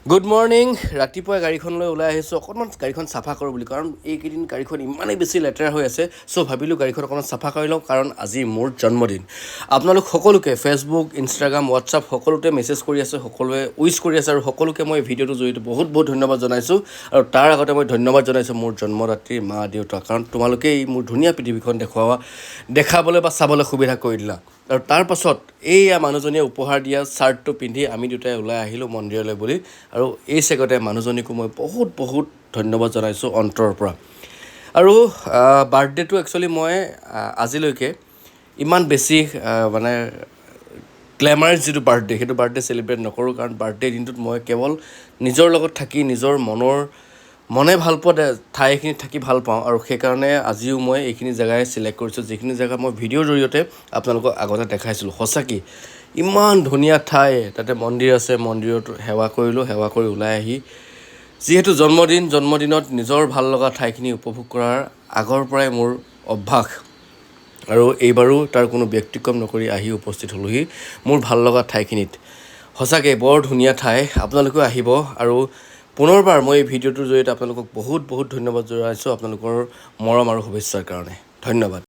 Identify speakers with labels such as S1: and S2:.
S1: good morning ৰাতিপুৱাই গাড়ীখনলৈ ওলাই আহিছোঁ অকণমান গাড়ীখন চাফা কৰোঁ বুলি কাৰণ এইকেইদিন গাড়ীখন ইমানেই বেছি লেতেৰা হৈ আছে চ' ভাবিলোঁ গাড়ীখন অকণমান চাফা কৰি লওঁ কাৰণ আজি মোৰ জন্মদিন আপোনালোক সকলোকে ফেচবুক ইনষ্টাগ্ৰাম হোৱাটছআপ সকলোতে মেছেজ কৰি আছে সকলোৱে উইচ কৰি আছে আৰু সকলোকে মই ভিডিঅ'টোৰ জৰিয়তে বহুত ধন্যবাদ জনাইছোঁ আৰু তাৰ আগতে মই ধন্যবাদ জনাইছোঁ মোৰ জন্মদাত্ৰীৰ মা দেউতাক কাৰণ তোমালোকেই মোৰ ধুনীয়া পৃথিৱীখন দেখাবলৈ বা চাবলৈ সুবিধা কৰি দিলা আৰু তাৰ পাছত এইয়া মানুহজনীয়ে উপহাৰ দিয়া শ্বাৰ্টটো পিন্ধি আমি দুটাই ওলাই আহিলোঁ মন্দিৰলৈ বুলি আৰু এই চেগতে মানুহজনীকো মই বহুত ধন্যবাদ জনাইছোঁ অন্তৰৰ পৰা আৰু বাৰ্থডেটো একচুৱেলি মই আজিলৈকে ইমান বেছি মানে গ্লেমাৰাছ যিটো বাৰ্থডে সেইটো বাৰ্থডে চেলিব্ৰেট নকৰোঁ কাৰণ বাৰ্থডে দিনটোত মই কেৱল নিজৰ লগত থাকি নিজৰ মনে ভাল পোৱা ঠাইখিনিত থাকি ভাল পাওঁ আৰু সেইকাৰণে আজিও মই এইখিনি জেগাই চিলেক্ট কৰিছোঁ যিখিনি জেগা মই ভিডিঅ'ৰ জৰিয়তে আপোনালোকক আগতে দেখাইছিলোঁ সঁচাকৈ ইমান ধুনীয়া ঠাই তাতে মন্দিৰ আছে মন্দিৰত সেৱা কৰিলোঁ সেৱা কৰি ওলাই আহি যিহেতু জন্মদিনত নিজৰ ভাল লগা ঠাইখিনি উপভোগ কৰাৰ আগৰ পৰাই মোৰ অভ্যাস আৰু এইবাৰো তাৰ কোনো ব্যক্তিক্ৰম নকৰি আহি উপস্থিত হ'লোহি মোৰ ভাল লগা ঠাইখিনিত সঁচাকৈ বৰ ধুনীয়া ঠাই আপোনালোকেও আহিব আৰু পুনৰবাৰ মই এই ভিডিঅ'টোৰ জৰিয়তে আপোনালোকক বহুত ধন্যবাদ জনাইছোঁ আপোনালোকৰ মৰম আৰু শুভেচ্ছাৰ কাৰণে ধন্যবাদ